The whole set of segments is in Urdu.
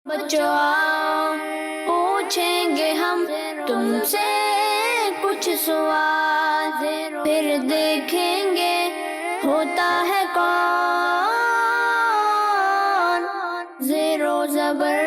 بچوں آؤ پوچھیں گے ہم تم سے کچھ سوال، پھر دیکھیں گے ہوتا ہے کون زیر و زبر۔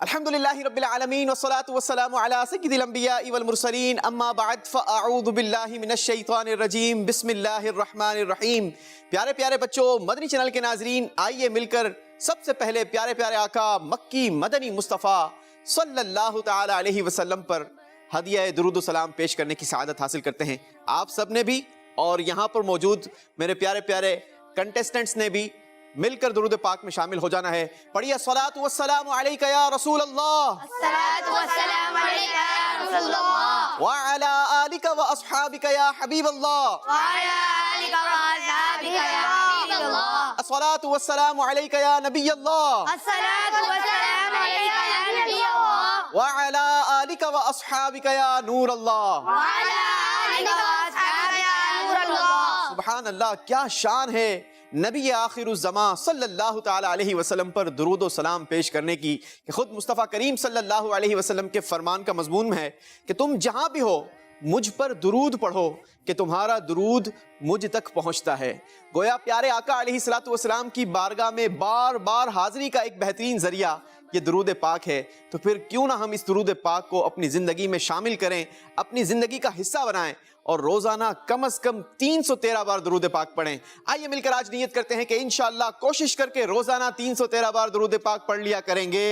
الحمدللہ رب العالمین والصلاة والسلام علی سید الانبیاء والمرسلین، اما بعد فاعوذ باللہ من الشیطان الرجیم، بسم اللہ الرحمن الرحیم۔ پیارے پیارے بچوں، مدنی چینل کے ناظرین، آئیے مل کر سب سے پہلے پیارے پیارے آقا مکی مدنی مصطفیٰ صلی اللہ تعالی علیہ وسلم پر ہدیہ درود و سلام پیش کرنے کی سعادت حاصل کرتے ہیں۔ آپ سب نے بھی اور یہاں پر موجود میرے پیارے پیارے کنٹیسٹنٹس نے بھی مل کر درود پاک میں شامل ہو جانا ہے۔ پڑھیے الصلاۃ والسلام علیک یا رسول اللہ، الصلاۃ والسلام علیک یا رسول اللہ، وعلی آلک واصحابک یا حبیب اللہ، وعلی آلک واصحابک یا حبیب اللہ، الصلاۃ والسلام علیک یا نبی اللہ، الصلاۃ والسلام علیک یا نبی اللہ، وعلی آلک واصحابک یا نور اللہ۔ وعلی آلک واصحابک یا نور اللہ۔ سبحان اللہ، کیا شان ہے نبی آخر الزمان صلی اللہ تعالی علیہ وسلم پر درود و سلام پیش کرنے کی، کہ خود مصطفیٰ کریم صلی اللہ علیہ وسلم کے فرمان کا مضمون ہے کہ تم جہاں بھی ہو مجھ پر درود پڑھو کہ تمہارا درود مجھ تک پہنچتا ہے۔ گویا پیارے آقا علیہ الصلوۃ والسلام کی بارگاہ میں بار بار حاضری کا ایک بہترین ذریعہ یہ درود پاک ہے، تو پھر کیوں نہ ہم اس درود پاک کو اپنی زندگی میں شامل کریں، اپنی زندگی کا حصہ بنائیں اور روزانہ کم از کم 313 بار درود پاک پڑھیں۔ آئیے مل کر آج نیت کرتے ہیں کہ انشاءاللہ کوشش کر کے روزانہ 313 بار درود پاک پڑھ لیا کریں گے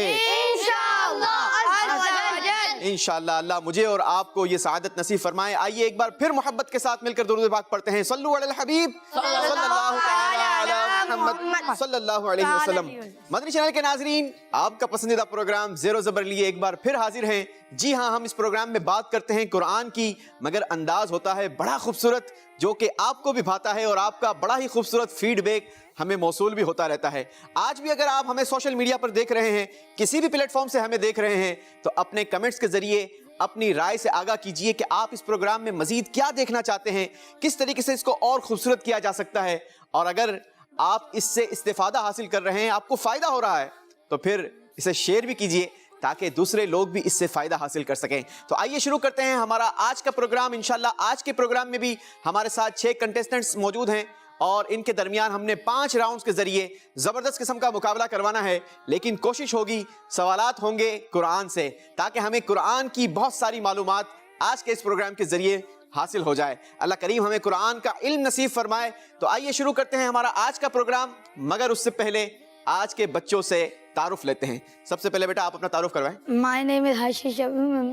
انشاءاللہ۔ اللہ مجھے اور آپ کو یہ سعادت نصیب فرمائے۔ آئیے ایک بار پھر محبت کے ساتھ مل کر درود پاک پڑھتے ہیں۔ صلو علی الحبیب صلی اللہ تعالی علی محمد صلی اللہ علیہ وسلم۔ مدنی چینل کے ناظرین، آپ کا پسندیدہ پروگرام زیر و زبر لیے ایک بار پھر حاضر ہیں۔ جی ہاں، ہم اس پروگرام میں بات کرتے ہیں قرآن کی، مگر انداز ہوتا ہے بڑا خوبصورت، جو کہ آپ کو بھی بھاتا ہے اور آپ کا بڑا ہی خوبصورت فیڈ بیک ہمیں موصول بھی ہوتا رہتا ہے۔ آج بھی اگر آپ ہمیں سوشل میڈیا پر دیکھ رہے ہیں، کسی بھی پلیٹ فارم سے ہمیں دیکھ رہے ہیں، تو اپنے کمنٹس کے ذریعے اپنی رائے سے آگاہ کیجئے کہ آپ اس پروگرام میں مزید کیا دیکھنا چاہتے ہیں، کس طریقے سے اس کو اور خوبصورت کیا جا سکتا ہے، اور اگر آپ اس سے استفادہ حاصل کر رہے ہیں، آپ کو فائدہ ہو رہا ہے، تو پھر اسے شیئر بھی کیجئے تاکہ دوسرے لوگ بھی اس سے فائدہ حاصل کر سکیں۔ تو آئیے شروع کرتے ہیں ہمارا آج کا پروگرام۔ انشاءاللہ آج کے پروگرام میں بھی ہمارے ساتھ 6 کنٹیسٹنٹس موجود ہیں، اور ان کے درمیان ہم نے 5 راؤنڈز کے ذریعے زبردست قسم کا مقابلہ کروانا ہے، لیکن کوشش ہوگی سوالات ہوں گے قرآن سے، تاکہ ہمیں قرآن کی بہت ساری معلومات آج کے اس پروگرام کے ذریعے حاصل ہو جائے۔ اللہ کریم ہمیں قرآن کا علم نصیب فرمائے۔ تو آئیے شروع کرتے ہیں ہمارا آج کا پروگرام، مگر اس سے پہلے آج کے بچوں سے تعارف لیتے ہیں۔ سب سے پہلے بیٹا آپ اپنا تعارف کروائیں۔ مائی نیم از ہرشی شفیع،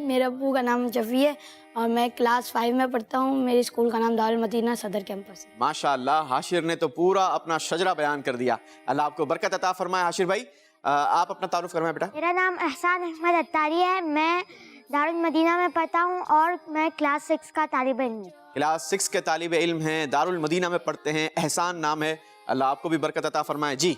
میرے ابو کا نام شفیع ہے اور میں کلاس 5 میں پڑھتا ہوں۔ میرے اسکول کا نام دارالمدینہ صدر کیمپس ہے۔ ماشاءاللہ، حاشر نے تو پورا اپنا شجرہ بیان کر دیا۔ اللہ آپ کو برکت عطا فرمائے۔ حاشر بھائی آپ اپنا تعارف کروائیں بیٹا۔ میرا نام احسان احمد اتاری ہے، میں دارالمدینہ میں پڑھتا ہوں اور میں کلاس 6 کا طالب علم ہوں۔ کلاس 6 کے طالب علم ہیں، دارالمدینہ میں پڑھتے ہیں، احسان نام ہے۔ اللہ آپ کو بھی برکت عطا فرمائے۔ جی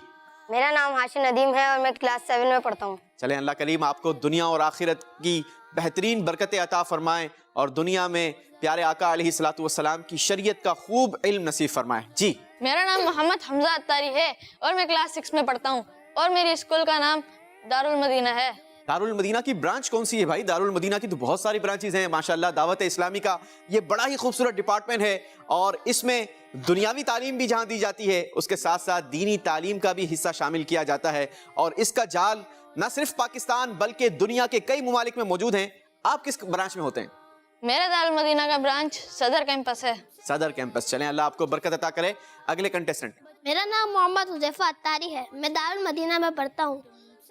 میرا نام ہاشم ندیم ہے اور میں کلاس 7 میں پڑھتا ہوں۔ چلیں، اللہ کریم آپ کو دنیا اور آخرت کی بہترین برکتیں عطا فرمائیں، اور دنیا میں پیارے آقا علیہ الصلوۃ والسلام کی شریعت کا خوب علم نصیب فرمائے۔ جی میرا نام محمد حمزہ اتاری ہے اور میں کلاس 6 میں پڑھتا ہوں، اور میری اسکول کا نام دارالمدینہ ہے۔ دارالمدینہ کی برانچ کون سی ہے بھائی؟ دارالمدینہ کی تو بہت ساری برانچز ہیں ماشاءاللہ۔ دعوت اسلامی کا یہ بڑا ہی خوبصورت ڈپارٹمنٹ ہے، اور اس میں دنیاوی تعلیم بھی جہاں دی جاتی ہے، اس کے ساتھ ساتھ دینی تعلیم کا بھی حصہ شامل کیا جاتا ہے، اور اس کا جال نہ صرف پاکستان بلکہ دنیا کے کئی ممالک میں موجود ہیں۔ آپ کس برانچ میں ہوتے ہیں؟ میرا دارالمدینہ کا برانچ صدر کیمپس ہے۔ صدر کیمپس۔ چلیں، اللہ آپ کو برکت عطا کرے۔ اگلے کنٹیسٹنٹ۔ میرا نام محمد حذیفہ اتاری ہے، میں دارالمدینہ میں پڑھتا ہوں،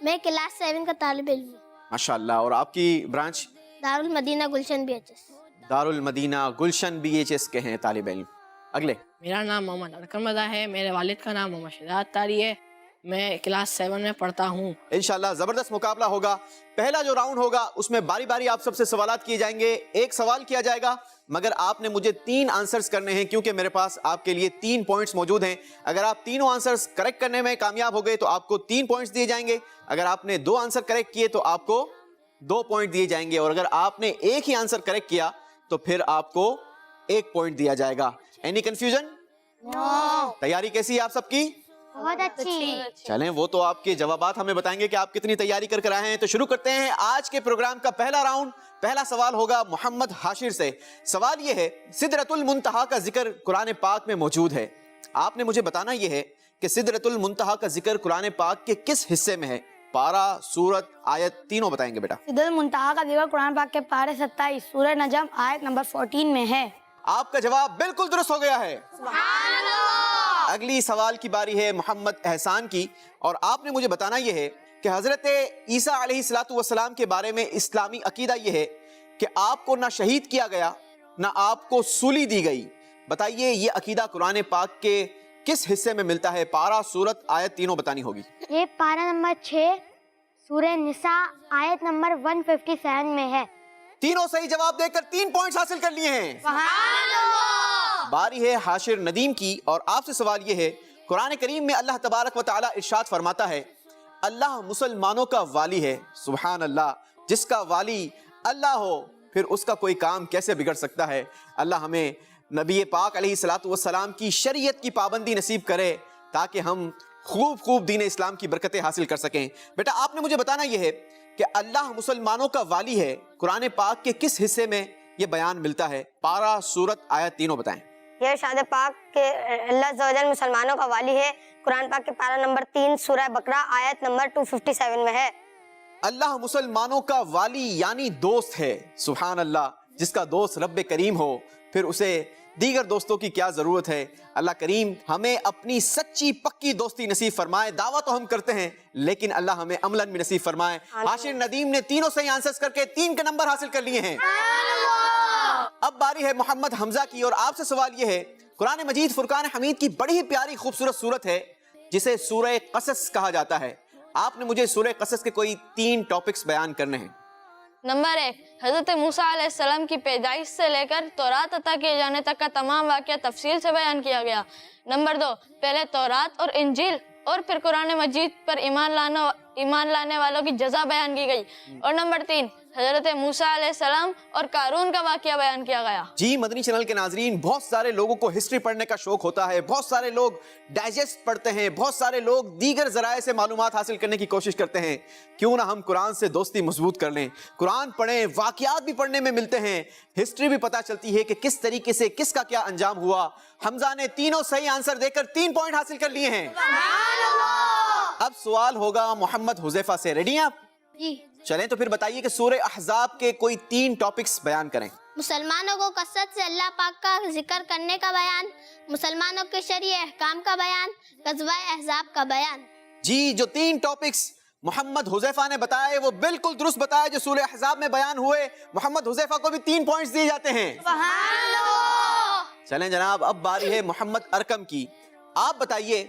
میں کلاس 7 کا طالب علم ہوں۔ ماشاءاللہ، اور آپ کی برانچ؟ دارالمدینہ گلشن BHS۔ دارالمدینہ گلشن BHS کے ہیں طالب علم۔ اگلے۔ میرا نام محمد ارکم رضا ہے، میرے والد کا نام محمد شہزاد اتاری ہے، میں کلاس 7 میں پڑھتا ہوں۔ انشاءاللہ زبردست مقابلہ ہوگا۔ پہلا جو راؤنڈ ہوگا اس میں باری باری آپ سب سے سوالات کیے جائیں گے، ایک سوال کیا جائے گا، مگر آپ نے مجھے 3 آنسرز کرنے ہیں، کیونکہ میرے پاس آپ کے لیے 3 پوائنٹس موجود ہیں۔ اگر آپ تینوں آنسرز کریکٹ کرنے میں کامیاب ہو گئے تو آپ کو 3 پوائنٹس دیے جائیں گے، اگر آپ نے 2 آنسر کریکٹ کیے تو آپ کو 2 پوائنٹ دیے جائیں گے، اور اگر آپ نے ایک ہی آنسر کریکٹ کیا تو پھر آپ کو 1 پوائنٹ دیا جائے گا۔ Any confusion? تیاری کیسی ہے آپ سب کی؟ بہت اچھی. چلیں وہ تو آپ کے جوابات ہمیں بتائیں گے کہ آپ کتنی تیاری کر آئے ہیں. تو شروع کرتے ہیں آج کے پروگرام کا پہلا راؤنڈ. پہلا سوال ہوگا محمد حاشر سے. سوال یہ ہے سدرۃ المنتہا کا ذکر قرآن پاک میں موجود ہے. آپ نے مجھے بتانا یہ ہے کہ سدرۃ المنتہا کا ذکر قرآن پاک کے کس حصے میں ہے؟ پارہ، سورت، آیت تینوں بتائیں گے بیٹا. سدرۃ المنتہا کا ذکر قرآن پاک کے پارے 27 سورہ نجم آیت نمبر 14 میں ہے. آپ کا جواب بالکل درست ہو گیا ہے. اگلی سوال کی باری ہے محمد احسان کی، اور آپ نے مجھے بتانا یہ ہے کہ حضرت عیسیٰ علیہ السلام کے بارے میں اسلامی عقیدہ یہ ہے کہ آپ کو نہ شہید کیا گیا نہ آپ کو سولی دی گئی. بتائیے یہ عقیدہ قرآن پاک کے کس حصے میں ملتا ہے؟ پارہ، سورت، آیت تینوں بتانی ہوگی. یہ پارہ نمبر 6 سورہ نساء آیت نمبر 157 میں ہے. تینوں صحیح جواب دے کر 3 پوائنٹس حاصل کر لیے ہیں. باری ہے حاشر ندیم کی، اور آپ سے سوال یہ ہے قرآن کریم میں اللہ تبارک و تعالی ارشاد فرماتا ہے اللہ مسلمانوں کا والی ہے. سبحان اللہ. جس کا والی اللہ ہو پھر اس کا کوئی کام کیسے بگڑ سکتا ہے؟ اللہ ہمیں نبی پاک علیہ السلام کی شریعت کی پابندی نصیب کرے تاکہ ہم خوب دین اسلام کی برکتیں حاصل کر سکیں. بیٹا آپ نے مجھے بتانا یہ ہے کہ اللہ مسلمانوں کا والی ہے قرآن پاک کے کس حصے میں یہ بیان ملتا ہے؟ پارہ، سورت، آیت تینوں بتائیں. یہ ارشاد پاک کہ اللہ عز و جل مسلمانوں کا والی ہے قرآن پاک کے پارہ نمبر 3 سورہ بقرہ آیت نمبر 257 میں ہے. اللہ مسلمانوں کا والی یعنی دوست ہے. سبحان اللہ. جس کا دوست رب کریم ہو پھر اسے دیگر دوستوں کی کیا ضرورت ہے؟ اللہ کریم ہمیں اپنی سچی پکی دوستی نصیب فرمائے. دعویٰ تو ہم کرتے ہیں لیکن اللہ ہمیں عملاً بھی نصیب فرمائے. حاشر ندیم نے تینوں صحیح آنسرز کر کے 3 کے نمبر حاصل کر لیے ہیں. اب باری ہے محمد حمزہ کی، اور آپ سے سوال یہ ہے قرآن مجید فرقان حمید کی بڑی ہی پیاری خوبصورت سورت ہے جسے سورہ قصص کہا جاتا ہے. آپ نے مجھے سورہ قصص کے کوئی 3 ٹاپکس بیان کرنے ہیں. نمبر 1 حضرت موسیٰ علیہ السلام کی پیدائش سے لے کر تورات عطا کیے جانے تک کا تمام واقعہ تفصیل سے بیان کیا گیا. نمبر 2 پہلے تورات اور انجیل اور پھر قرآن مجید پر ایمان لانے والوں کی جزا بیان کی گئی. اور نمبر 3 حضرت موسیٰ علیہ السلام اور قارون کا واقعہ بیان کیا گیا. جی مدنی چینل کے ناظرین، بہت سارے لوگوں کو ہسٹری پڑھنے کا شوق ہوتا ہے، بہت سارے لوگ ڈائجسٹ پڑھتے ہیں، بہت سارے لوگ دیگر ذرائع سے معلومات حاصل کرنے کی کوشش کرتے ہیں. کیوں نہ ہم قرآن سے دوستی مضبوط کر لیں، قرآن پڑھیں، واقعات بھی پڑھنے میں ملتے ہیں، ہسٹری بھی پتہ چلتی ہے کہ کس طریقے سے کس کا کیا انجام ہوا. حمزہ نے تینوں صحیح آنسر دے کر 3 پوائنٹ حاصل کر لیے ہیں. اب سوال ہوگا محمد حذیفہ سے. ریڈی ہیں آپ؟ جی. چلیں تو پھر بتائیے کہ سورہ احزاب کے کوئی 3 ٹاپکس بیان کریں. مسلمانوں کو کثرت سے اللہ پاک کا ذکر کرنے کا بیان، مسلمانوں کے شرعی احکام کا بیان، غزوہ احزاب کا بیان. جی جو 3 ٹاپکس محمد حذیفہ نے بتایا وہ بالکل درست بتایا جو سورہ احزاب میں بیان ہوئے. محمد حذیفہ کو بھی 3 پوائنٹس دیے جاتے ہیں. چلیں جناب اب باری ہے محمد ارکم کی. آپ بتائیے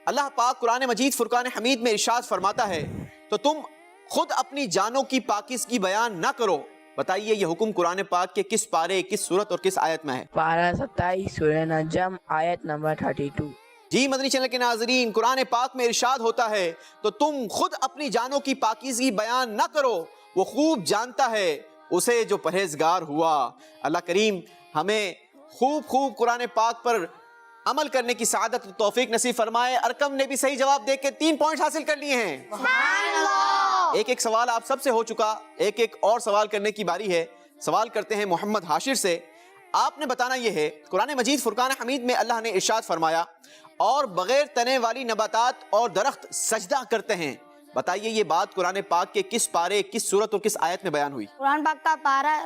اللہ پاک قرآن مجید فرقان حمید میں ارشاد فرماتا ہے تو تم خود اپنی جانوں کی پاکیزگی بیان نہ کرو. بتائیے یہ حکم قرآن پاک کے کس پارے، کس سورت اور کس آیت میں ہے؟ پارہ 27 سورہ نجم آیت نمبر 32. جی مدنی چینل کے ناظرین، قرآن پاک میں ارشاد ہوتا ہے تو تم خود اپنی جانوں کی پاکیزگی بیان نہ کرو، وہ خوب جانتا ہے اسے جو پرہیزگار ہوا. اللہ کریم ہمیں خوب قرآن پاک پر عمل کرنے کی سعادت و توفیق نصیب فرمائے. ارکم نے بھی صحیح جواب دے کے 3 پوائنٹس حاصل کر لیے ہیں. ایک سوال آپ سب سے ہو چکا، ایک اور سوال کرنے کی باری ہے. سوال کرتے ہیں محمد حاشر سے. آپ نے بتانا یہ ہے قرآن مجید فرقان حمید میں اللہ نے ارشاد فرمایا اور بغیر تنے والی نباتات اور درخت سجدہ کرتے ہیں. بتائیے یہ بات قرآن پاک کے کس پارے، کس سورت اور کس آیت میں بیان ہوئی؟ قرآن پاک کا پارہ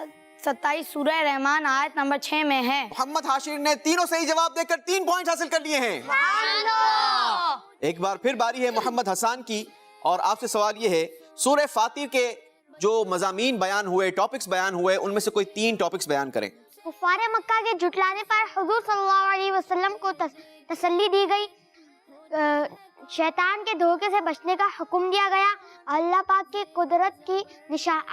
27 سورہ رحمان آیت نمبر 6 میں ہے. محمد حاشر نے تینوں صحیح جواب دے کر 3 پوائنٹ حاصل کر لیے ہیں. ایک بار پھر باری ہے محمد حسان کی، اور آپ سے سوال یہ ہے سورہ فاطر کے جو مضامین بیان ہوئے، ٹاپکس بیان ہوئے، ان میں سے کوئی 3 ٹاپکس بیان کریں. کفار مکہ کے جھٹلانے پر حضور صلی اللہ علیہ وسلم کو تسلی دی گئی، شیطان کے دھوکے سے بچنے کا حکم دیا گیا، اللہ پاک کی قدرت کی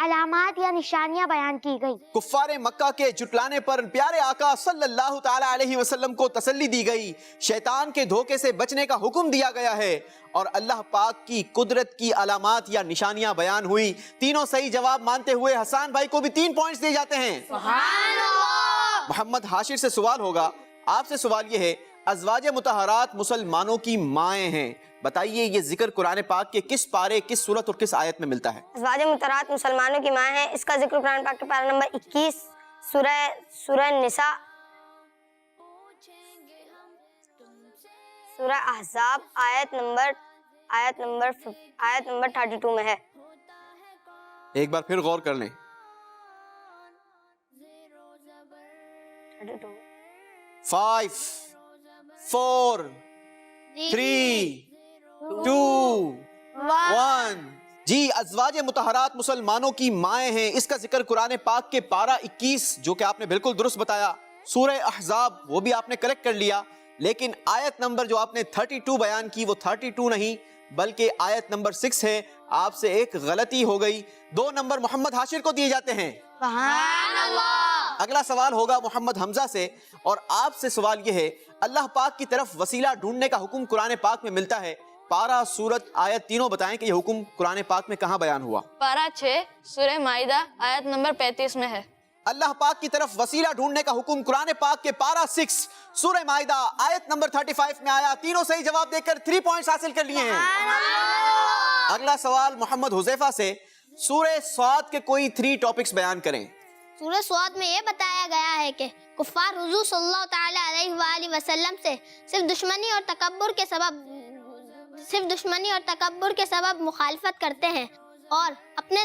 علامات یا نشانیاں بیان کی گئی. کفار مکہ کے جھٹلانے پر پیارے آقا صلی اللہ تعالی علیہ وسلم کو تسلی دی گئی، شیطان کے دھوکے سے بچنے کا حکم دیا گیا ہے، اور اللہ پاک کی قدرت کی علامات یا نشانیاں بیان ہوئی. تینوں صحیح جواب مانتے ہوئے حسان بھائی کو بھی 3 پوائنٹس دیے جاتے ہیں. محمد حاشر سے سوال ہوگا. آپ سے سوال یہ ہے ازواج مطہرات مسلمانوں کی مائیں ہیں، بتائیے یہ ذکر قرآن پاک کے کس پارے، کس سورت اور کس آیت میں ملتا ہے؟ ازواج مطہرات مسلمانوں کی ماں ہیں، اس کا ذکر قرآن پاک کے پارہ نمبر 21 سورہ نساء، سورہ احزاب آیت نمبر 32 میں ہے۔ ایک بار پھر غور کر لیں۔ 5 4 3 2 1 جی، ازواج مطہرات مسلمانوں کی مائیں ہیں، اس کا ذکر قرآن پاک کے پارہ 21 جو کہ آپ نے بالکل درست بتایا، سورہ احزاب وہ بھی آپ نے کریکٹ کر لیا، لیکن آیت نمبر جو آپ نے 32 بیان کی وہ 32 نہیں بلکہ آیت نمبر 6 ہے، آپ سے ایک غلطی ہو گئی، 2 نمبر محمد حاشر کو دیے جاتے ہیں۔ سبحان اللہ۔ اگلا سوال ہوگا محمد حمزہ سے، اور آپ سے سوال یہ ہے، اللہ پاک کی طرف وسیلہ ڈھونڈنے کا حکم قرآن پاک میں ملتا ہے، پارہ، سورت، آیت تینوں بتائیں کہ یہ حکم قرآن پاک میں کہاں بیان ہوا؟ پارہ 6 سورہ مائدہ آیت نمبر 35 میں ہے۔ اللہ پاک کی طرف وسیلہ ڈھونڈنے کا حکم قرآن پاک کے پارہ 6 سورہ مائدہ آیت نمبر 35 میں آیا، تینوں صحیح جواب دے کر 3 پوائنٹس حاصل کر لیے ہیں۔ اگلا سوال محمد حذیفہ سے، سورہ صاد کے کوئی 3 ٹاپکس بیان کریں۔ سورہ صاد میں یہ بتایا گیا ہے کہ کفار حضور صلی اللہ تعالی علیہ وآلہ وسلم سے صرف دشمنی اور تکبر کے سبب مخالفت کرتے ہیں، اور اپنے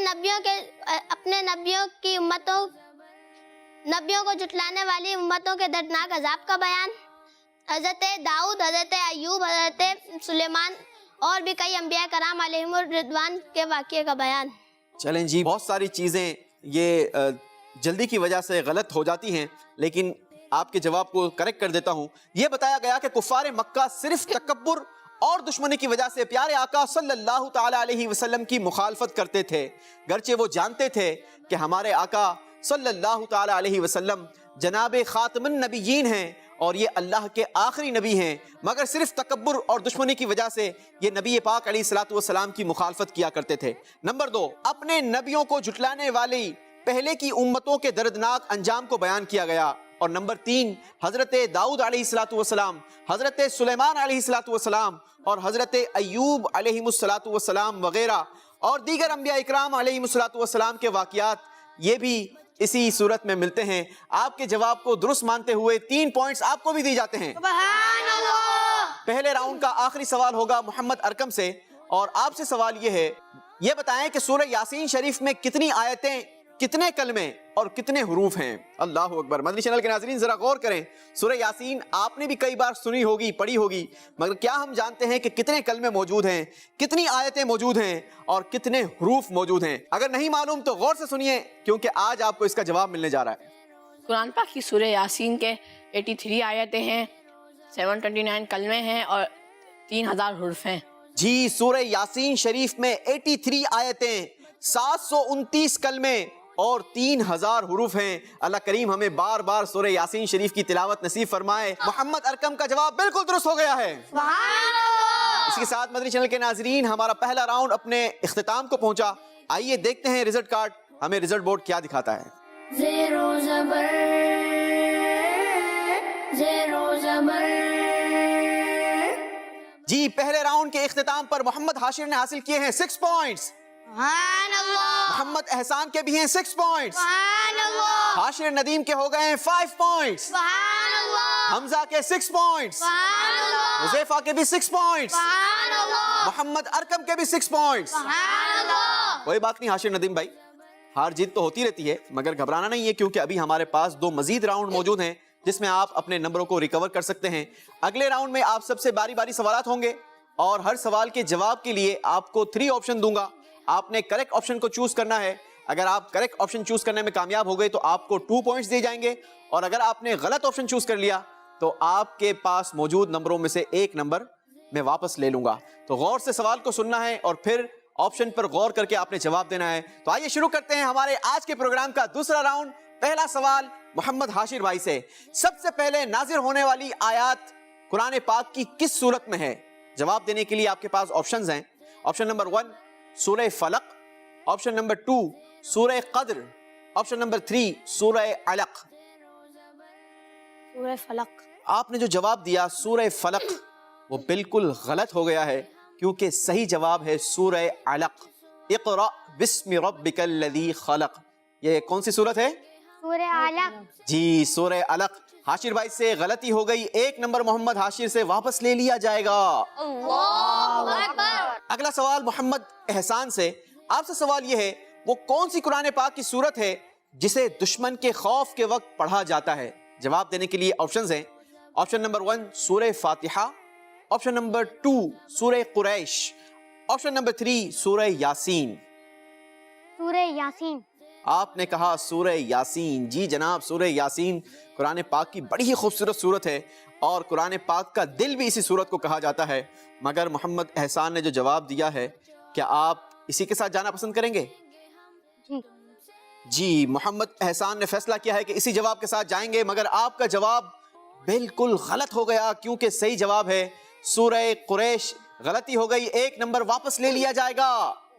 نبیوں کو جھٹلانے والی امتوں کے دردناک عذاب کا بیان، حضرت داؤد، حضرت ایوب، حضرت سلیمان اور بھی کئی انبیاء کرام علیہم الرضوان کے واقعے کا بیان۔ چلیں جی، بہت ساری چیزیں یہ جلدی کی وجہ سے غلط ہو جاتی ہیں، لیکن آپ کے جواب کو کریکٹ کر دیتا ہوں۔ یہ بتایا گیا کہ کفار مکہ صرف تکبر اور دشمنی کی وجہ سے پیارے آقا صلی اللہ تعالی علیہ وسلم کی مخالفت کرتے تھے، گرچہ وہ جانتے تھے کہ ہمارے آقا صلی اللہ تعالی علیہ وسلم جناب خاتم النبیین ہیں اور یہ اللہ کے آخری نبی ہیں، مگر صرف تکبر اور دشمنی کی وجہ سے یہ نبی پاک علیہ الصلوۃ والسلام کی مخالفت کیا کرتے تھے۔ نمبر 2، اپنے نبیوں کو جھٹلانے والی پہلے کی امتوں کے دردناک انجام کو بیان کیا گیا۔ اور نمبر 3، حضرت داؤد علیہ الصلوۃ والسلام، حضرت سلیمان علیہ الصلوۃ والسلام اور حضرت ایوب علیہ الصلوۃ والسلام وغیرہ اور دیگر انبیاء اکرام علیہ الصلوۃ والسلام کے واقعات یہ بھی اسی صورت میں ملتے ہیں۔ آپ کے جواب کو درست مانتے ہوئے 3 پوائنٹس آپ کو بھی دی جاتے ہیں۔ سبحان اللہ۔ پہلے راؤنڈ کا آخری سوال ہوگا محمد ارکم سے، اور آپ سے سوال یہ ہے، یہ بتائیں کہ سورہ یاسین شریف میں کتنی آیتیں، کتنے کلمے اور کتنے حروف ہیں؟ اللہ اکبر۔ مدنی چینل کے ناظرین ذرا غور کریں، سورہ یاسین آپ نے بھی کئی بار سنی ہوگی، پڑھی ہوگی، مگر کیا ہم جانتے ہیں کہ کتنے کلمے موجود ہیں، کتنی آیتیں موجود ہیں اور کتنے حروف موجود ہیں؟ اگر نہیں معلوم تو غور سے سنیے، کیونکہ آج آپ کو اس کا جواب ملنے جا رہا ہے۔ قرآن پاک کی سورہ یاسین کے 83 آیتیں ہیں، 729 کلمے ہیں اور 3000 حروف ہیں۔ جی، سورہ یاسین شریف میں 83 آیتیں، 729 کلمے اور 3000 حروف ہیں۔ اللہ کریم ہمیں بار بار سورہ یاسین شریف کی تلاوت نصیب فرمائے۔ محمد ارکم کا جواب بالکل درست ہو گیا ہے۔ اس کے ساتھ مدنی چینل کے ناظرین ہمارا پہلا راؤنڈ اپنے اختتام کو پہنچا۔ آئیے دیکھتے ہیں رزلٹ کارڈ ہمیں رزلٹ بورڈ کیا دکھاتا ہے۔ زیرو زبر جی، پہلے راؤنڈ کے اختتام پر محمد حاشر نے حاصل کیے ہیں 6 پوائنٹس، سبحان اللہ۔ محمد احسان کے بھی ہیں 6 پوائنٹس، سبحان اللہ۔ حاشر ندیم کے ہو گئے ہیں 5 پوائنٹس، سبحان اللہ۔ حمزہ کے 6 پوائنٹس، سبحان اللہ۔ حذیفہ کے بھی 6 پوائنٹس، سبحان اللہ۔ محمد ارکم کے بھی 6 پوائنٹس۔ سبحان اللہ۔ کوئی بات نہیں حاشر ندیم بھائی، ہار جیت تو ہوتی رہتی ہے، مگر گھبرانا نہیں ہے، کیونکہ ابھی ہمارے پاس 2 مزید راؤنڈ موجود ہیں جس میں آپ اپنے نمبروں کو ریکور کر سکتے ہیں۔ اگلے راؤنڈ میں آپ سب سے باری باری سوالات ہوں گے اور ہر سوال کے جواب کے لیے آپ کو 3 آپشن دوں گا۔ آپ نے کریکٹ آپشن کو چوز کرنا ہے۔ اگر آپ کریکٹ آپشن چوز کرنے میں کامیاب ہو گئے تو آپ کو 2 پوائنٹس دیے جائیں گے، اور اگر آپ نے غلط آپشن چوز کر لیا تو آپ کے پاس موجود نمبروں میں سے 1 نمبر میں واپس لے لوں گا۔ تو غور سے سوال کو سننا ہے اور پھر آپشن پر غور کر کے آپ نے جواب دینا ہے۔ تو آئیے شروع کرتے ہیں ہمارے آج کے پروگرام کا دوسرا راؤنڈ۔ پہلا سوال محمد حاشر بھائی سے۔ سب سے پہلے نازل ہونے والی آیات قرآن پاک کی کس سورت میں ہے؟ جواب دینے کے لیے آپ کے پاس آپشنز ہیں۔ آپشن نمبر 1 سورہ فلق، آپشن نمبر 2 سورہ قدر، آپشن نمبر 3 سورہ علق۔ سورہ فلق۔ آپ نے جو جواب دیا سورہ فلق وہ بالکل غلط ہو گیا ہے، کیونکہ صحیح جواب ہے سورہ علق۔ اقرأ بسم ربک الذی خلق۔ یہ کون سی صورت ہے؟ سورہ علق۔ جی سورہ علق۔ حاشر بھائی سے غلطی ہو گئی، 1 نمبر محمد حاشر سے واپس لے لیا جائے گا۔ اگلا سوال محمد احسان سے، آپ سے سوال یہ ہے وہ کون سی قرآن پاک کی صورت ہے جسے دشمن کے خوف کے وقت پڑھا جاتا ہے؟ جواب دینے کے لیے آپشنز ہیں۔ آپشن نمبر 1 سورہ فاتحہ، آپشن نمبر 2 سورہ قریش، آپشن نمبر 3 سورہ یاسین۔ سورہ یاسین۔ آپ نے کہا سورہ یاسین۔ جی جناب، سورہ یاسین قرآن پاک کی بڑی ہی خوبصورت صورت ہے اور قرآن پاک کا دل بھی اسی صورت کو کہا جاتا ہے، مگر محمد احسان نے جو جواب دیا ہے کیا آپ اسی کے ساتھ جانا پسند کریں گے؟ جی محمد احسان نے فیصلہ کیا ہے کہ اسی جواب کے ساتھ جائیں گے، مگر آپ کا جواب بالکل غلط ہو گیا، کیونکہ صحیح جواب ہے سورہ قریش۔ غلطی ہو گئی، 1 نمبر واپس لے لیا جائے گا۔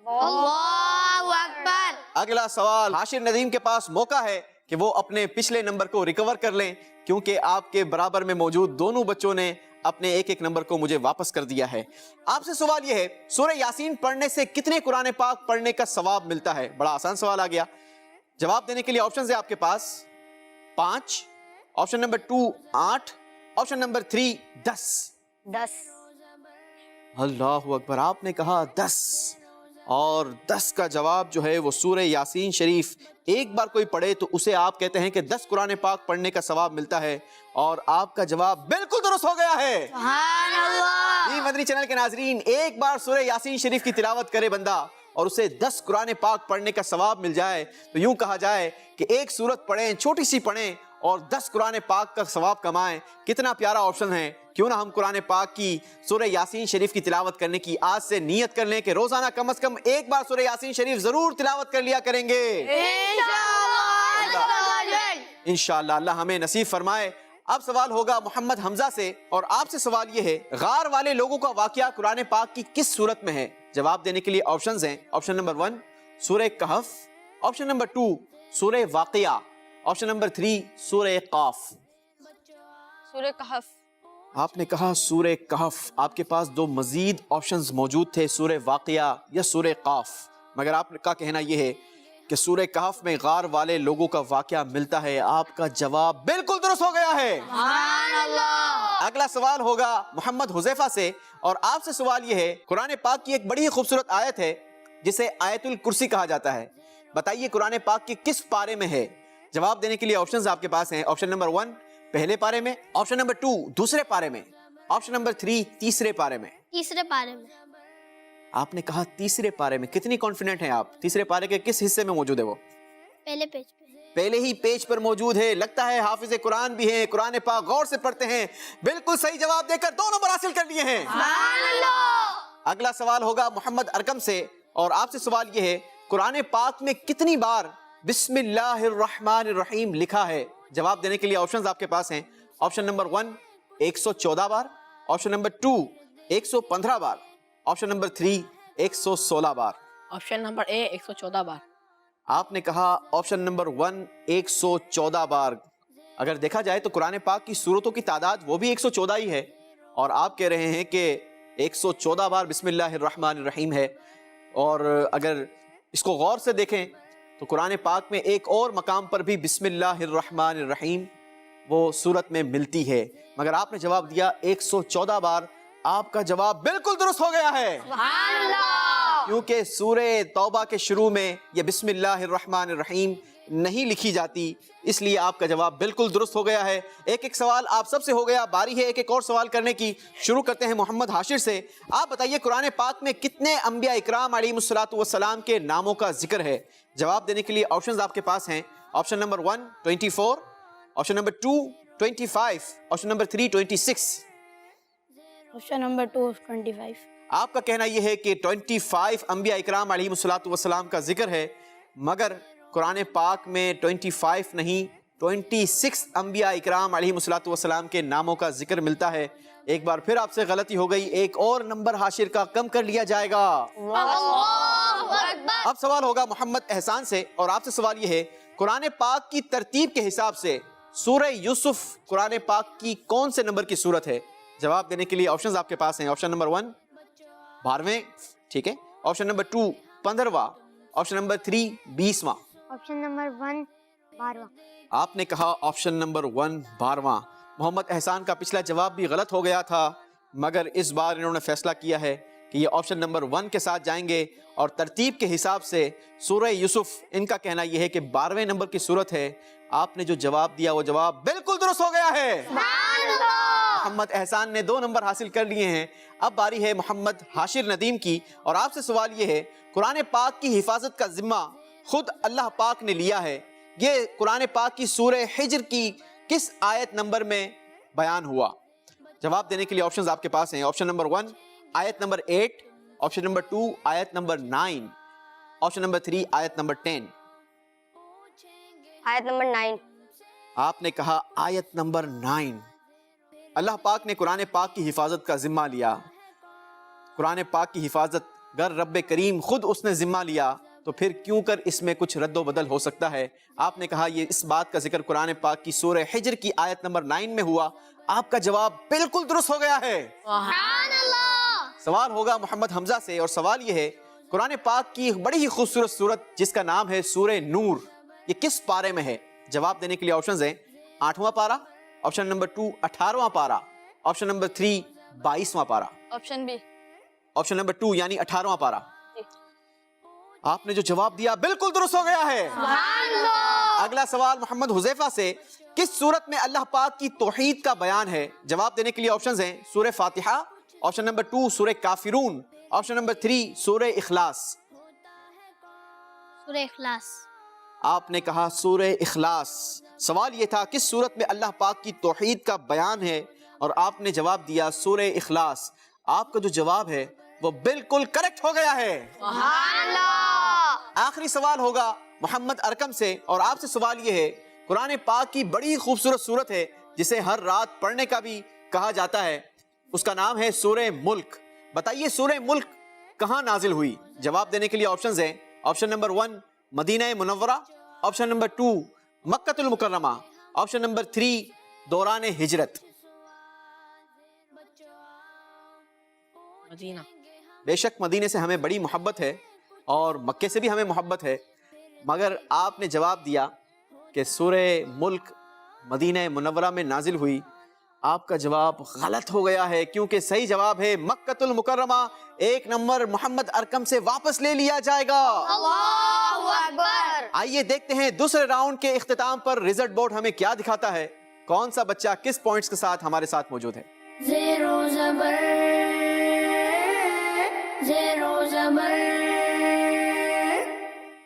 اللہ اکبر۔ اگلا سوال حاشر ندیم کے پاس موقع ہے کہ وہ اپنے پچھلے نمبر کو ریکور کر لیں، کیونکہ آپ کے برابر میں موجود دونوں بچوں نے اپنے 1 نمبر کو مجھے واپس کر دیا ہے۔ آپ سے سوال یہ ہے سورہ یاسین پڑھنے سے کتنے قرآن پاک پڑھنے کا ثواب ملتا ہے؟ بڑا آسان سوال آ گیا۔ جواب دینے کے لیے آپشنز ہیں آپ کے پاس 5، آپشن نمبر 2 8، آپشن نمبر 3 10۔ 10۔ اللہ اکبر، آپ نے کہا 10، اور 10 کا جواب جو ہے وہ سورہ یاسین شریف ایک بار کوئی پڑھے تو اسے آپ کہتے ہیں کہ 10 قرآن پاک پڑھنے کا ثواب ملتا ہے، اور آپ کا جواب بالکل درست ہو گیا ہے۔ سبحان اللہ۔ جی مدنی چینل کے ناظرین، ایک بار سورہ یاسین شریف کی تلاوت کرے بندہ اور اسے 10 قرآن پاک پڑھنے کا ثواب مل جائے تو یوں کہا جائے کہ ایک سورت پڑھیں، چھوٹی سی پڑھیں اور 10 قرآن پاک کا ثواب کمائیں۔ کتنا پیارا آپشن ہے۔ کیوں نہ ہم قرآن پاک کی سورہ یاسین شریف کی تلاوت کرنے کی آج سے نیت کر لیں کہ روزانہ کم از کم ایک بار سورہ یاسین شریف ضرور تلاوت کر لیا کریں گے انشاءاللہ۔ اللہ ہمیں نصیب فرمائے۔ اب سوال ہوگا محمد حمزہ سے، اور آپ سے سوال یہ ہے غار والے لوگوں کا واقعہ قرآن پاک کی کس صورت میں ہے؟ جواب دینے کے لیے آپشنز ہیں۔ آپشن نمبر 1 سورہ کہف، آپشن نمبر 2 سورہ واقعہ، آپشن نمبر 3 سورہ قاف۔ سورہ کہف۔ آپ نے کہا سورہ کہف۔ آپ کے پاس 2 مزید آپشنز موجود تھے، سورہ واقعہ یا سورہ قاف، مگر آپ کا کہنا یہ ہے کہ سورہ کہف میں غار والے لوگوں کا واقعہ ملتا ہے۔ آپ کا جواب بالکل درست ہو گیا ہے۔ سبحان اللہ۔ اگلا سوال ہوگا محمد حذیفہ سے، اور آپ سے سوال یہ ہے قرآن پاک کی ایک بڑی ہی خوبصورت آیت ہے جسے آیت الکرسی کہا جاتا ہے، بتائیے قرآن پاک کے کس پارے میں ہے؟ جواب دینے کے لیے آپشنز آپ کے پاس ہیں۔ آپشن نمبر 1 پہلے پارے میں، آپشن نمبر 2 دوسرے پارے میں، آپشن نمبر 3 تیسرے پارے میں۔ تیسرے پارے میں۔ آپ نے کہا تیسرے پارے میں، کتنی کانفیڈنٹ ہیں آپ؟ تیسرے پارے کے کس حصے میں موجود ہے وہ؟ پہلے پیج پہ۔ پہلے ہی پیج پر موجود ہے۔ لگتا ہے حافظ قرآن بھی ہیں، قرآن پاک غور سے پڑھتے ہیں۔ بالکل صحیح جواب دے کر 2 نمبر حاصل کر لیے ہیں۔ سبحان اللہ۔ اگلا سوال ہوگا محمد ارکم سے، اور آپ سے سوال یہ ہے قرآن پاک میں کتنی بار بسم اللہ الرحمن الرحیم لکھا ہے؟ جواب دینے کے لیے آپشنز آپ کے پاس ہیں۔ آپشن نمبر 1 114 بار، آپشن نمبر 2 115 بار، آپشن نمبر 3 116 بار۔ آپشن نمبر اے 114 بار۔ آپ نے کہا آپشن نمبر 1 114 بار۔ اگر دیکھا جائے تو قرآن پاک کی سورتوں کی تعداد وہ بھی 114 ہی ہے، اور آپ کہہ رہے ہیں کہ 114 بار بسم اللہ الرحمن الرحیم ہے۔ اور اگر اس کو غور سے دیکھیں تو قرآن پاک میں ایک اور مقام پر بھی بسم اللہ الرحمن الرحیم وہ سورت میں ملتی ہے، مگر آپ نے جواب دیا 114 بار۔ آپ کا جواب بالکل درست ہو گیا ہے، سبحان اللہ۔ کیونکہ سورہ توبہ کے شروع میں یہ بسم اللہ الرحمن الرحیم نہیں لکھی جاتی، اس لیے آپ کا جواب بالکل درست ہو گیا ہے۔ ایک سوال آپ سب سے ہو گیا، باری ہے ایک اور سوال کرنے کی۔ شروع کرتے ہیں محمد حاشر سے۔ آپ بتائیے قرآن پاک میں کتنے انبیاء اکرام علیہم الصلوۃ والسلام کے ناموں کا ذکر ہے؟ جواب دینے کے لیے آپشنز آپ کے پاس ہیں۔ Option number 1 24، option number 2 25، option number 3 26۔ Option number 2 25۔ آپ کا کہنا یہ ہے کہ 25 انبیاء اکرام علیہم الصلوۃ والسلام کا ذکر ہے، مگر قرآن پاک میں 25 نہیں 26 انبیاء اکرام علیہم الصلوۃ والسلام کے ناموں کا ذکر ملتا ہے۔ ایک بار پھر آپ سے غلطی ہو گئی، ایک اور نمبر حاشر کا کم کر لیا جائے گا۔ اب سوال ہوگا محمد احسان سے، اور آپ سے سوال یہ ہے قرآن پاک کی ترتیب کے حساب سے سورہ یوسف قرآن پاک کی کون سے نمبر کی سورت ہے؟ جواب دینے کے لیے آپشنز آپ کے پاس ہیں. آپشن نمبر 1 12ویں، ٹھیک ہے. آپشن نمبر 2 15واں. آپشن نمبر 3 20واں. آپشن نمبر 1 12واں. آپ نے کہا آپشن نمبر 1 12واں. محمد احسان کا پچھلا جواب بھی غلط ہو گیا تھا، مگر اس بار انہوں نے فیصلہ کیا ہے کہ یہ آپشن نمبر 1 کے ساتھ جائیں گے، اور ترتیب کے حساب سے سورہ یوسف ان کا کہنا یہ ہے کہ 12ویں نمبر کی سورت ہے. آپ نے جو جواب دیا وہ جواب بالکل درست ہو گیا ہے. محمد احسان نے 2 نمبر حاصل کر لیے ہیں. اب باری ہے محمد حاشر ندیم کی، اور آپ سے سوال یہ ہے قرآن پاک کی حفاظت کا ذمہ خود اللہ پاک نے لیا ہے. یہ قرآن پاک کی سورہ حجر کی کس آیت نمبر میں بیان ہوا؟ جواب دینے کے لیے آپشنز آپ کے پاس ہیں. آپشن نمبر 1 آیت نمبر 8. آپشن نمبر 2 آیت نمبر 9. آپشن نمبر 3 آیت نمبر 10. آیت نمبر 9. آپ نے کہا آیت نمبر 9. اللہ پاک نے قرآن پاک کی حفاظت کا ذمہ لیا. قرآن پاک کی حفاظت گر رب کریم خود اس نے ذمہ لیا تو پھر کیوں کر اس میں کچھ رد و بدل ہو سکتا ہے؟ آپ نے کہا یہ اس بات کا ذکر قرآن پاک کی سورہ حجر کی آیت نمبر 9 میں ہوا. آپ کا جواب بالکل درست ہو گیا ہے. سوال ہوگا محمد حمزہ سے، اور سوال یہ ہے قرآن پاک کی بڑی ہی خوبصورت سورت جس کا نام ہے سورہ نور، یہ کس پارے میں ہے؟ جواب دینے کے لیے آپشنز ہیں 8واں پارہ. آپشن نمبر 2 18واں پارہ. آپشن نمبر 3 22واں پارہ. Option B. آپشن نمبر 2 یعنی 18واں پارہ. آپ نے جو جواب دیا بالکل درست ہو گیا ہے. اگلا سوال محمد حذیفہ سے، کس سورت میں اللہ پاک کی توحید کا بیان ہے؟ جواب دینے کے لیے آپشنز ہیں سورہ فاتحہ. آپشن نمبر 2 سورہ کافرون. آپشن نمبر 3 سورہ اخلاص. سورہ اخلاص. آپ نے کہا سورہ اخلاص. سوال یہ تھا کس سورت میں اللہ پاک کی توحید کا بیان ہے، اور آپ نے جواب دیا سورہ اخلاص. آپ کا جو جواب ہے وہ بالکل کریکٹ ہو گیا ہے. آخری سوال ہوگا محمد ارکم سے، اور آپ سے سوال یہ ہے قرآن پاک کی بڑی خوبصورت سورت ہے جسے ہر رات پڑھنے کا بھی کہا جاتا ہے، اس کا نام ہے سورہ ملک. بتائیے سورہ ملک کہاں نازل ہوئی؟ جواب دینے کے لیے آپشنز ہیں آپشن نمبر 1 مدینہ منورہ. آپشن نمبر 2 مکہ المکرمہ. آپشن نمبر 3 دوران ہجرت. مدینہ. بے شک مدینے سے ہمیں بڑی محبت ہے اور مکے سے بھی ہمیں محبت ہے، مگر آپ نے جواب دیا کہ سورہ ملک مدینہ منورہ میں نازل ہوئی. آپ کا جواب غلط ہو گیا ہے کیونکہ صحیح جواب ہے مکہ المکرمہ. 1 نمبر محمد ارکم سے واپس لے لیا جائے گا. اللہ اکبر. آئیے دیکھتے ہیں دوسرے راؤنڈ کے اختتام پر رزلٹ بورڈ ہمیں کیا دکھاتا ہے. کون سا بچہ کس پوائنٹس کے ساتھ ہمارے ساتھ موجود ہے؟ زیرو زبر زیرو زبر.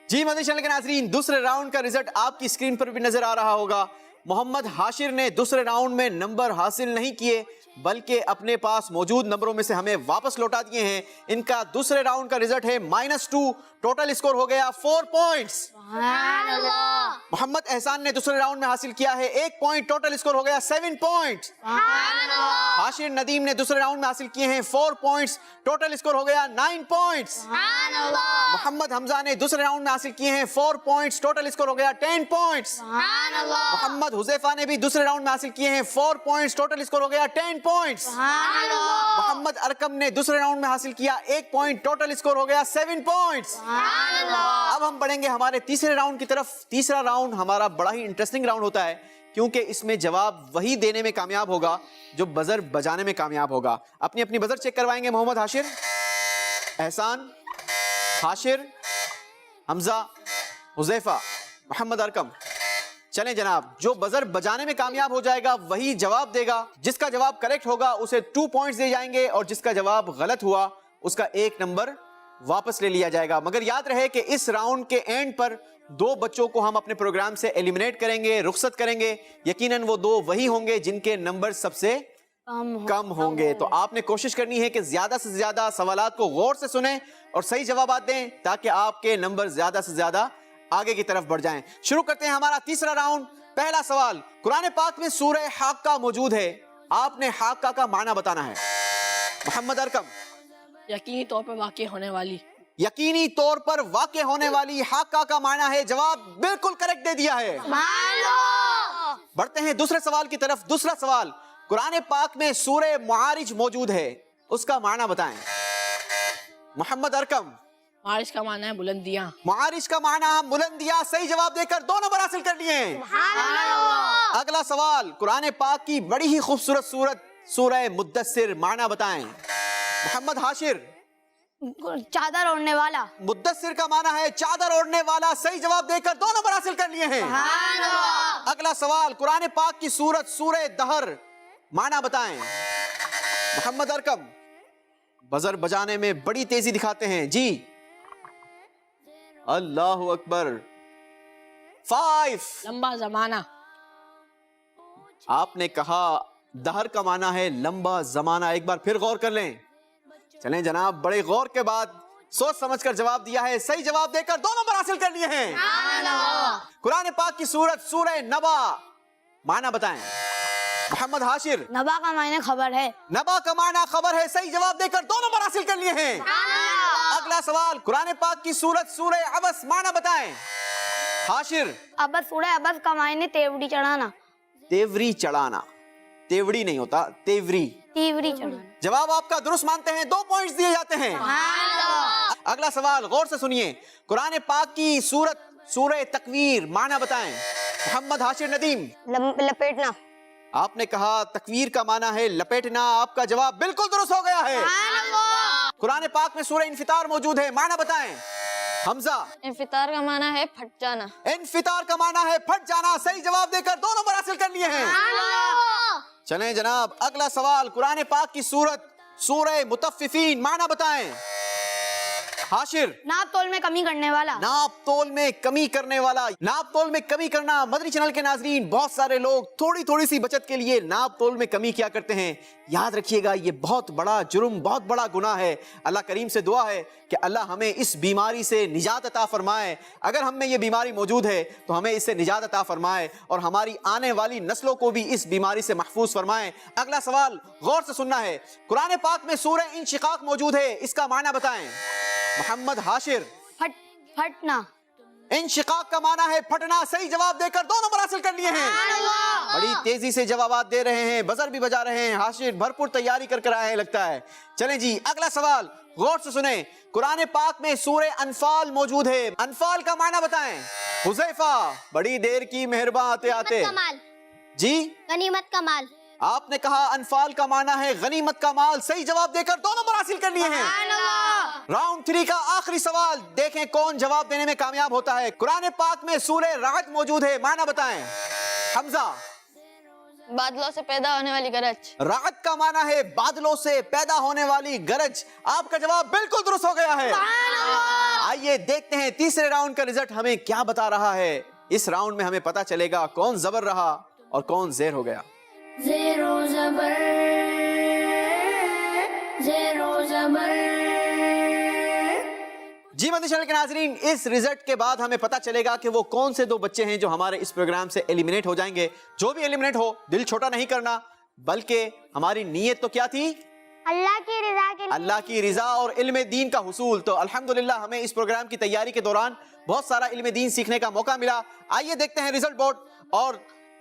جی مدنی چینل کے ناظرین، دوسرے راؤنڈ کا رزلٹ آپ کی اسکرین پر بھی نظر آ رہا ہوگا. محمد حاشر نے دوسرے راؤنڈ میں نمبر حاصل نہیں کیے بلکہ اپنے پاس موجود نمبروں میں سے ہمیں واپس لوٹا دیے ہیں. ان کا دوسرے راؤنڈ کا رزلٹ ہے -2. ٹوٹل اسکور ہو گیا 4 پوائنٹس. محمد احسان نے دوسرے راؤنڈ میں حاصل کیا ہے 1 پوائنٹ. ٹوٹل اسکور ہو گیا 7 پوائنٹس. حاشر ندیم نے دوسرے راؤنڈ میں حاصل کیے ہیں 4 پوائنٹس. ٹوٹل اسکور ہو گیا 9 پوائنٹس. محمد حمزہ نے دوسرے راؤنڈ میں حاصل کیے ہیں 4 پوائنٹس. ٹوٹل اسکور ہو گیا 10 پوائنٹس. محمد حذیفہ نے بھی دوسرے راؤنڈ میں حاصل کیے ہیں 4 پوائنٹس. ٹوٹل اسکور ہو گیا 10 پوائنٹس. محمد ارکم نے دوسرے راؤنڈ میں حاصل کیا 1 پوائنٹ. ٹوٹل اسکور ہو گیا 7 پوائنٹس. اب ہم بڑھیں گے ہمارے تیسرے راؤنڈ کی طرف. تیسرا راؤنڈ ہمارا بڑا ہی انٹرسٹنگ راؤنڈ ہوتا ہے کیونکہ اس میں جواب وہی دینے میں کامیاب ہوگا جو بزر بجانے میں کامیاب ہوگا. اپنی اپنی بزر چیک کروائیں گے محمد حاشر، احسان، حاشر، حمزہ، حذیفہ، محمد ارکم. چلیں جناب، جو بزر بجانے میں کامیاب ہو جائے گا وہی جواب دے گا. جس کا جواب کریکٹ ہوگا اسے 2 پوائنٹس دے جائیں گے، اور جس کا جواب غلط ہوا اس کا 1 نمبر واپس لے لیا جائے گا. مگر یاد رہے کہ اس راؤنڈ کے اینڈ پر 2 بچوں کو ہم اپنے پروگرام سے ایلیمنیٹ کریں گے، رخصت کریں گے. یقیناً وہ 2 وہی ہوں گے جن کے نمبر سب سے کم ہوں گے. تو آپ نے کوشش کرنی ہے کہ زیادہ سے زیادہ سوالات کو غور سے سنیں اور صحیح جوابات دیں تاکہ آپ کے نمبر زیادہ سے زیادہ آگے کی طرف بڑھ جائیں. شروع کرتے ہیں ہمارا تیسرا راؤنڈ. پہلا سوال، قرآن پاک میں سورہ حاقہ موجود ہے، آپ نے حاقہ کا معنی بتانا ہے. محمد ارکم. یقینی طور پر واقع ہونے والی. یقینی طور پر واقع ہونے والی حاقہ کا معنی ہے. جواب بالکل کریکٹ دے دیا ہے. بڑھتے ہیں دوسرے سوال کی طرف. دوسرا سوال, قرآن پاک میں سورہ معارج موجود ہے, اس کا معنی بتائیں. محمد ارکم. معارج کا معنی ہے بلندیاں. معارج کا معنی بلندیاں, صحیح جواب دے کر 2 نمبر حاصل کر لیے ہیں. اگلا سوال, قرآن پاک کی بڑی ہی خوبصورت سورت سورہ مدثر, معنی بتائیں. محمد حاشر. چادر اوڑھنے والا. مدثر کا معنی ہے چادر اوڑھنے والا, صحیح جواب دے کر 2 نمبر حاصل کر لیے ہیں. اگلا سوال, قرآن پاک کی سورت سورہ دہر, معنی بتائیں. محمد ارکم. بزر بجانے میں بڑی تیزی دکھاتے ہیں جی. اللہ اکبر. 5. لمبا زمانہ. آپ نے کہا دہر کا معنی ہے لمبا زمانہ. ایک بار پھر غور کر لیں. چلیں جناب, بڑے غور کے بعد سوچ سمجھ کر جواب دیا ہے, صحیح جواب دے کر 2 نمبر حاصل کر لیے ہیں. قرآن پاک کی سورت سورہ نبا, معنی بتائیں. محمد حاشر. نبا کا معنی خبر ہے. نبا کا معنی خبر ہے, صحیح جواب دے کر 2 نمبر حاصل کر لیے ہیں. اگلا سوال, قرآن پاک کی سورت سورہ عبس, معنی بتائیں. حاشر. ابس سورہ ابس کا معنی تیوڑی چڑھانا. تیوری چڑھانا. تیوڑی نہیں ہوتا, تیوری. تیوری چڑھانا. جواب آپ کا درست مانتے ہیں, 2 پوائنٹس دیے جاتے ہیں. اگلا سوال غور سے سنیے, قرآن پاک کی سورت سورہ تکویر, معنی بتائیں. محمد حاشر ندیم. لپیٹنا. آپ نے کہا تکویر کا معنی ہے لپیٹنا, آپ کا جواب بالکل درست ہو گیا ہے. قرآن پاک میں سورہ انفطار موجود ہے, معنی بتائیں. حمزہ. انفطار کا معنی ہے پھٹ جانا. انفطار کا معنی ہے پھٹ جانا, صحیح جواب دے کر 2 نمبر حاصل کر لیے ہیں. چلیں جناب, اگلا سوال, قرآن پاک کی سورت سورہ مطففین, معنی بتائیں. حاشر. ناپ تول میں کمی کرنے والا. ناپ تول میں کمی کرنے والا. ناپ تول میں کمی کرنا, مدنی چینل کے ناظرین بہت سارے لوگ تھوڑی سی بچت کے لیے ناپ تول میں کمی کیا کرتے ہیں. یاد رکھیے گا, یہ بہت بڑا جرم, بہت بڑا گناہ ہے. اللہ کریم سے دعا ہے کہ اللہ ہمیں اس بیماری سے نجات عطا فرمائے. اگر ہم میں یہ بیماری موجود ہے تو ہمیں اس سے نجات عطا فرمائے اور ہماری آنے والی نسلوں کو بھی اس بیماری سے محفوظ فرمائے. اگلا سوال غور سے سننا ہے, قرآن پاک میں سورہ انشقاق موجود ہے, اس کا معنی بتائیں. محمد حاشر. پھٹنا. انشقاق کا معنی ہے پھٹنا, صحیح جواب دے کر 2 نمبر حاصل کر لیے ہیں. بڑی تیزی سے جوابات دے رہے ہیں, بزر بھی بجا رہے ہیں. حاشر بھرپور تیاری کر آئے ہیں لگتا ہے. چلیں جی, اگلا سوال غور سے سنیں, قرآن پاک میں سورہ انفال موجود ہے, انفال کا معنی بتائیں. حذیفہ. بڑی دیر کی مہربان آتے آتے جی. غنیمت کا مال. آپ نے کہا انفال کا معنی ہے غنیمت کا مال, صحیح جواب دے کر 2 نمبر حاصل کر لیے ہیں. راؤنڈ 3 کا آخری سوال, دیکھیں کون جواب دینے میں کامیاب ہوتا ہے. قرآن پاک میں سورہ رعد موجود ہے, معنی بتائیں. حمزہ. بادلوں سے پیدا ہونے والی گرج. رعد کا معنی ہے بادلوں سے پیدا ہونے والی گرج, آپ کا جواب بالکل درست ہو گیا ہے. آئیے دیکھتے ہیں تیسرے راؤنڈ کا رزلٹ ہمیں کیا بتا رہا ہے. اس راؤنڈ میں ہمیں پتا چلے گا کون زبر رہا اور کون زیر ہو گیا. زیرو زبر, زیرو زبر. جی مدنی چینل کے ناظرین, اس رزلٹ کے بعد ہمیں پتا چلے گا کہ وہ کون سے 2 بچے ہیں جو ہمارے اس پروگرام سے ایلیمنیٹ ہو جائیں گے. جو بھی ایلیمنیٹ ہو, دل چھوٹا نہیں کرنا, بلکہ ہماری نیت تو کیا تھی, اللہ کی رضا کے لیے. اللہ کی رضا اور علم دین کا حصول. تو الحمدللہ ہمیں اس پروگرام کی تیاری کے دوران بہت سارا علم دین سیکھنے کا موقع ملا. آئیے دیکھتے ہیں رزلٹ بورڈ اور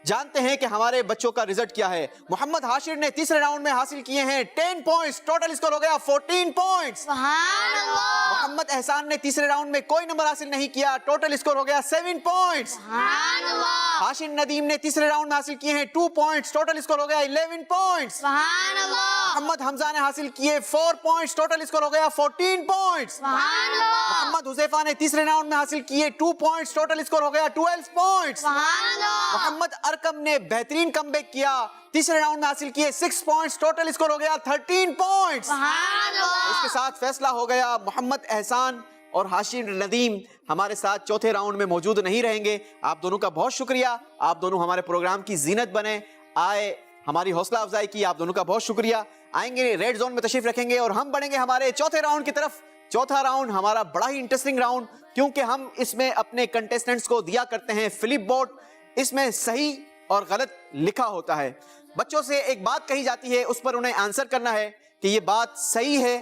جانتے ہیں کہ ہمارے بچوں کا رزلٹ کیا ہے. محمد حاشر نے تیسرے راؤنڈ میں حاصل کیے ہیں 10 پوائنٹس, ٹوٹل اسکور ہو گیا 14 پوائنٹس. سبحان اللہ. محمد احسان نے تیسرے راؤنڈ میں کوئی نمبر حاصل نہیں کیا, ٹوٹل اسکور ہو گیا 7 پوائنٹس. سبحان اللہ. حاشر ندیم نے تیسرے راؤنڈ میں حاصل کیے ہیں 2 پوائنٹس, ٹوٹل اسکور ہو گیا 11 پوائنٹس. سبحان اللہ. محمد حمزہ نے حاصل کیے 4 پوائنٹس, ٹوٹل اسکور ہو گیا 14 پوائنٹس. سبحان اللہ. محمد حذیفہ نے تیسرے راؤنڈ میں حاصل کیے 2 پوائنٹس, ٹوٹل اسکور ہو گیا 12 پوائنٹس. سبحان اللہ. محمد ارکم نے بہترین کم بیک کیا, تیسرے راؤنڈ میں حاصل کیے 6 پوائنٹس, ٹوٹل اسکور ہو گیا 13 پوائنٹس. سبحان اللہ. اس کے ساتھ فیصلہ ہو گیا, محمد احسان اور حاشر ندیم ہمارے ساتھ چوتھے راؤنڈ میں موجود نہیں رہیں گے. آپ دونوں کا بہت شکریہ, آپ دونوں ہمارے پروگرام کی زینت بنے, آئے ہماری حوصلہ افزائی کی, آپ دونوں کا بہت شکریہ. آئیں گے ریڈ زون میں تشریف رکھیں گے اور ہم بڑھیں گے ہمارے چوتھے راؤنڈ کی طرف. چوتھا راؤنڈ ہمارا بڑا ہی انٹرسٹنگ راؤنڈ, کیونکہ ہم اس میں اپنے کنٹیسٹنٹس کو دیا کرتے ہیں فلپ بورڈ, اس میں صحیح اور غلط لکھا ہوتا ہے. بچوں سے ایک بات کہی جاتی ہے, اس پر انہیں آنسر کرنا ہے کہ یہ بات صحیح ہے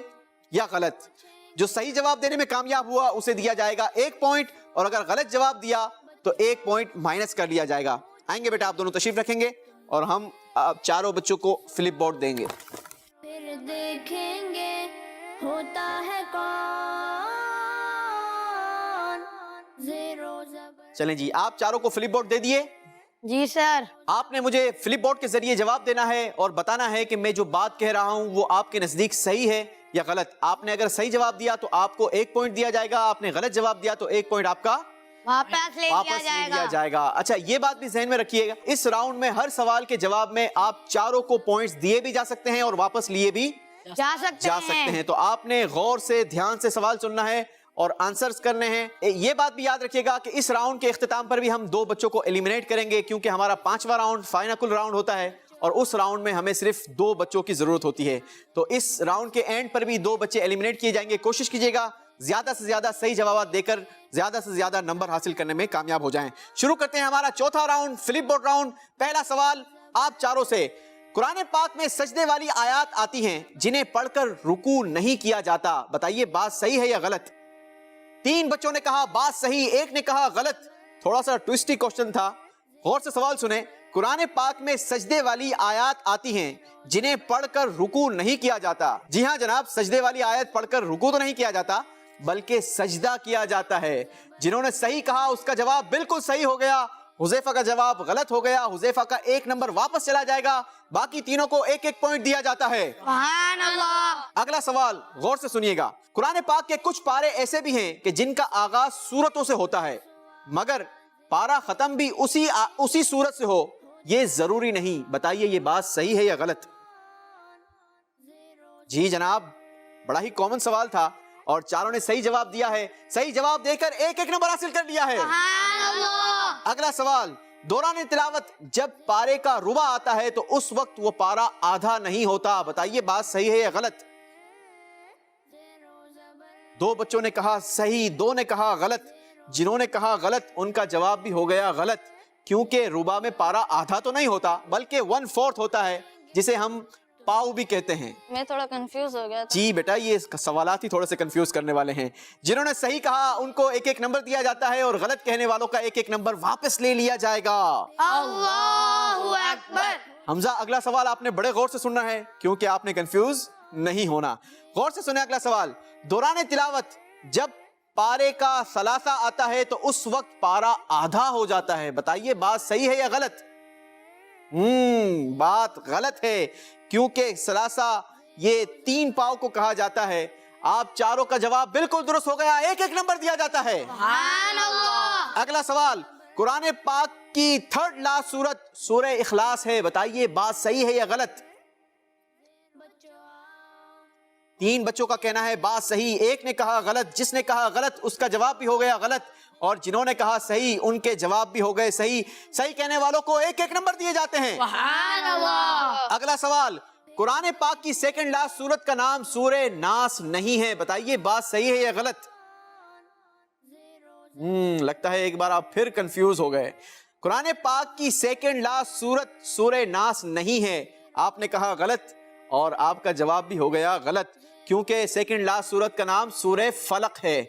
یا غلط. جو صحیح جواب دینے میں کامیاب ہوا اسے دیا جائے گا 1 پوائنٹ, اور اگر غلط جواب دیا تو 1 پوائنٹ مائنس کر لیا جائے گا. آئیں گے بیٹا, آپ دونوں تشریف رکھیں گے اور ہم چاروں بچوں کو فلپ بورڈ دیں گے. پھر دیکھیں گے ہوتا ہے کون زیرو زبر. چلیں جی, آپ چاروں کو فلپ بورڈ دے دیے. جی سر. آپ نے مجھے فلپ بورڈ کے ذریعے جواب دینا ہے اور بتانا ہے کہ میں جو بات کہہ رہا ہوں وہ آپ کے نزدیک صحیح ہے یا غلط. آپ نے اگر صحیح جواب دیا تو آپ کو 1 پوائنٹ دیا جائے گا, آپ نے غلط جواب دیا تو 1 پوائنٹ آپ کا واپس لے لیا جائے گا. اچھا, یہ بات بھی ذہن میں رکھیے گا, اس راؤنڈ میں ہر سوال کے جواب میں آپ چاروں کو پوائنٹس دیے بھی جا سکتے ہیں اور واپس لیے بھی جا سکتے ہیں. تو آپ نے غور سے دھیان سے سوال سننا ہے اور آنسرز کرنے ہیں. یہ بات بھی یاد رکھیے گا کہ اس راؤنڈ کے اختتام پر بھی ہم 2 بچوں کو ایلیمنیٹ کریں گے, کیونکہ ہمارا 5واں راؤنڈ فائنل راؤنڈ ہوتا ہے اور اس راؤنڈ میں ہمیں صرف 2 بچوں کی ضرورت ہوتی ہے. تو اس راؤنڈ کے اینڈ پر بھی 2 بچے ایلیمنیٹ کیے جائیں گے. کوشش کیجیے گا زیادہ سے زیادہ صحیح جوابات دے کر زیادہ سے زیادہ نمبر حاصل کرنے میں کامیاب ہو جائیں. شروع کرتے ہیں ہمارا چوتھا راؤنڈ, فلپ بورڈ راؤنڈ. پہلا سوال آپ چاروں سے, قرآن پاک میں سجدے والی آیات آتی ہیں جنہیں پڑھ کر رکوع نہیں کیا جاتا, بتائیے بات صحیح ہے یا غلط. 3 بچوں نے کہا بات صحیح, 1 نے کہا غلط. تھوڑا سا ٹویسٹی کوشچن تھا, غور سے سوال سنیں. قرآن پاک میں سجدے والی آیات آتی ہیں جنہیں پڑھ کر رکوع نہیں کیا جاتا. جی ہاں جناب, سجدے والی آیت پڑھ کر رکوع تو نہیں کیا جاتا بلکہ سجدہ کیا جاتا ہے. جنہوں نے صحیح کہا اس کا جواب بالکل صحیح ہو گیا, حذیفہ کا جواب غلط ہو گیا. حذیفہ کا 1 نمبر واپس چلا جائے گا, باقی تینوں کو 1-1 پوائنٹ دیا جاتا ہے. سبحان اللہ. اگلا سوال غور سے سنیے گا. قرآن پاک کے کچھ پارے ایسے بھی ہیں کہ جن کا آغاز سورتوں سے ہوتا ہے مگر پارا ختم بھی اسی سورت سے ہو, یہ ضروری نہیں. بتائیے یہ بات صحیح ہے یا غلط. جی جناب, بڑا ہی کامن سوال تھا اور چاروں نے صحیح جواب دیا ہے. صحیح جواب دے کر 1-1 نمبر حاصل کر لیا ہے. اگلا سوال, دوران تلاوت جب پارے کا ربع آتا ہے تو اس وقت وہ پارا آدھا نہیں ہوتا. بتائیے بات صحیح ہے یا غلط. 2 بچوں نے کہا صحیح, 2 نے کہا غلط. جنہوں نے کہا غلط ان کا جواب بھی ہو گیا غلط, کیونکہ ربع میں پارا آدھا تو نہیں ہوتا بلکہ 1/4 ہوتا ہے, جسے ہم پاؤ بھی کہتے ہیں. میں تھوڑا کنفیوز ہو گیا تھا. جی بیٹا, یہ سوالات ہی تھوڑے سے کنفیوز کرنے والے ہیں. جنہوں نے صحیح کہا ان کو 1-1 نمبر دیا جاتا ہے اور غلط کہنے والوں کا 1-1 نمبر واپس لے لیا جائے گا. اللہ اکبر. حمزہ, اگلا سوال آپ نے بڑے غور سے سننا ہے کیونکہ آپ نے کنفیوز نہیں ہونا. غور سے سنیں اگلا سوال. دوران تلاوت جب پارے کا ثلاثہ آتا ہے تو اس وقت پارا آدھا ہو جاتا ہے. بتائیے بات صحیح ہے یا غلط. بات غلط ہے, کیونکہ ثلاثہ یہ 3 پاؤں کو کہا جاتا ہے. آپ چاروں کا جواب بالکل درست ہو گیا, 1-1 نمبر دیا جاتا ہے. سبحان اللہ. اگلا سوال, قرآن پاک کی 3rd لاسٹ سورت سورہ اخلاص ہے. بتائیے بات صحیح ہے یا غلط. 3 بچوں کا کہنا ہے بات صحیح, 1 نے کہا غلط. جس نے کہا غلط اس کا جواب بھی ہو گیا غلط اور جنہوں نے کہا صحیح ان کے جواب بھی ہو گئے صحیح. صحیح کہنے والوں کو 1-1 نمبر دیے جاتے ہیں. سبحان اللہ. اگلا سوال, قرآن پاک کی 2nd لاسٹ سورت کا نام سورہ ناس نہیں ہے. بتائیے بات صحیح ہے یا غلط. لگتا ہے ایک بار آپ پھر کنفیوز ہو گئے. قرآن پاک کی 2nd لاسٹ سورت سورہ ناس نہیں ہے. آپ نے کہا غلط اور آپ کا جواب بھی ہو گیا غلط, کیونکہ 2nd لاسٹ سورت کا نام سورہ فلق ہے.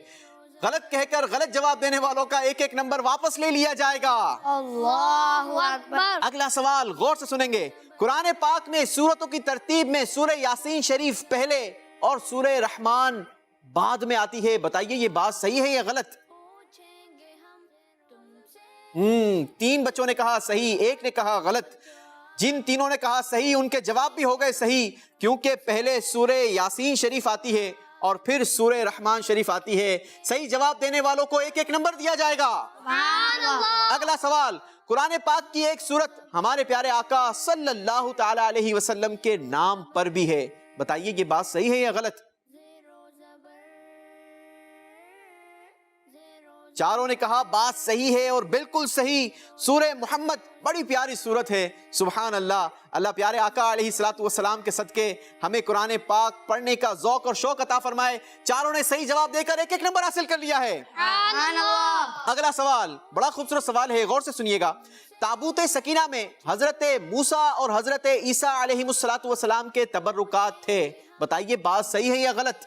غلط کہہ کر غلط جواب دینے والوں کا 1-1 نمبر واپس لے لیا جائے گا. اللہ اکبر. اگلا سوال غور سے سنیں گے. قرآن پاک میں سورتوں کی ترتیب میں سورہ یاسین شریف پہلے اور سورہ رحمان بعد میں آتی ہے. بتائیے یہ بات صحیح ہے یا غلط. 3 بچوں نے کہا صحیح, 1 نے کہا غلط. جن تینوں نے کہا صحیح ان کے جواب بھی ہو گئے صحیح, کیونکہ پہلے سورہ یاسین شریف آتی ہے اور پھر سورہ رحمان شریف آتی ہے. صحیح جواب دینے والوں کو 1-1 نمبر دیا جائے گا. اگلا سوال, قرآن پاک کی ایک سورت ہمارے پیارے آقا صلی اللہ تعالی علیہ وسلم کے نام پر بھی ہے. بتائیے یہ بات صحیح ہے یا غلط. چاروں نے کہا بات صحیح ہے اور بالکل صحیح. سورہ محمد بڑی پیاری سورت ہے. سبحان اللہ. اللہ پیارے آقا علیہ الصلوۃ والسلام کے صدقے ہمیں قرآن پاک پڑھنے کا ذوق اور شوق عطا فرمائے. چاروں نے صحیح جواب دے کر 1-1 نمبر حاصل کر لیا ہے. اگلا سوال بڑا خوبصورت سوال ہے, غور سے سنیے گا. تابوت سکینہ میں حضرت موسیٰ اور حضرت عیسیٰ علیہ الصلوۃ والسلام کے تبرکات تھے. بتائیے بات صحیح ہے یا غلط.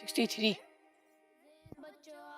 63।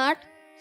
8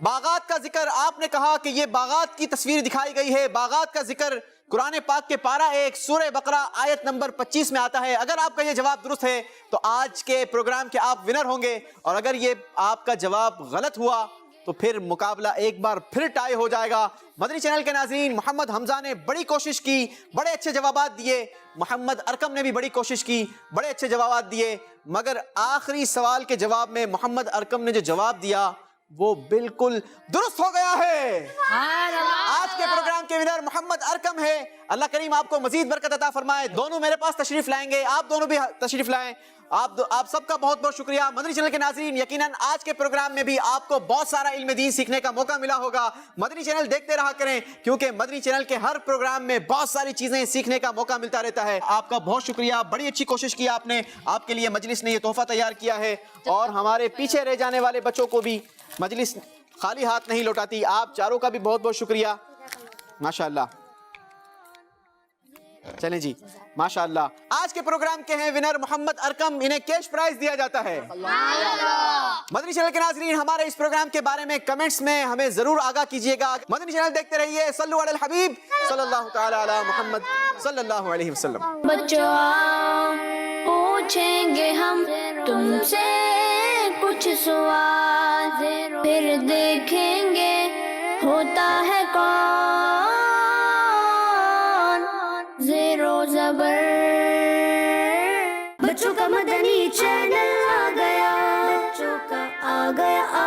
باغات کا ذکر آپ نے کہا کہ یہ باغات کی تصویر دکھائی گئی ہے. باغات کا ذکر قرآن پاک کے پارہ 1 سورہ بقرہ آیت نمبر 25 میں آتا ہے. اگر آپ کا یہ جواب درست ہے تو آج کے پروگرام کے آپ ونر ہوں گے, اور اگر یہ آپ کا جواب غلط ہوا تو پھر مقابلہ ایک بار پھر ٹائی ہو جائے گا. مدنی چینل کے ناظرین, محمد حمزہ نے بڑی کوشش کی, بڑے اچھے جوابات دیے. محمد ارکم نے بھی بڑی کوشش کی, بڑے اچھے جوابات دیے, مگر آخری سوال کے جواب میں محمد ارکم نے جو جواب دیا وہ بالکل درست ہو گیا ہے. آج کے پروگرام کے ونر محمد ارکم ہے. اللہ کریم آپ کو مزید برکت عطا فرمائے. دونوں میرے پاس تشریف لائیں گے, آپ دونوں بھی تشریف لائیں. آپ سب کا بہت بہت شکریہ. مدنی چینل کے ناظرین, یقیناً آج کے پروگرام میں بھی آپ کو بہت سارا علم دین سیکھنے کا موقع ملا ہوگا. مدنی چینل دیکھتے رہا کریں, کیونکہ مدنی چینل کے ہر پروگرام میں بہت ساری چیزیں سیکھنے کا موقع ملتا رہتا ہے. آپ کا بہت شکریہ, بڑی اچھی کوشش کی آپ نے. آپ کے لیے مجلس نے یہ تحفہ تیار کیا ہے, اور ہمارے پیچھے رہ جانے والے بچوں کو بھی مجلس خالی ہاتھ نہیں لوٹاتی. آپ چاروں کا بھی بہت بہت شکریہ. ماشاءاللہ. چلیں جی, ماشاءاللہ. آج کے پروگرام کے ہیں ونر محمد ارکم, انہیں کیش پرائز دیا جاتا ہے. مدنی چینل کے ناظرین, ہمارے اس پروگرام کے بارے میں کمنٹس میں ہمیں ضرور آگاہ کیجئے گا. مدنی چینل دیکھتے رہیے. صلو علی الحبیب صلی اللہ تعالی علی محمد صلی اللہ علیہ وسلم. بچوں پوچھیں گے ہم تم سے کچھ سوال, پھر دیکھیں گے ہوتا ہے کون. زیر و زبر بچوں کا مدنی چینل آ گیا, بچوں کا آ گیا.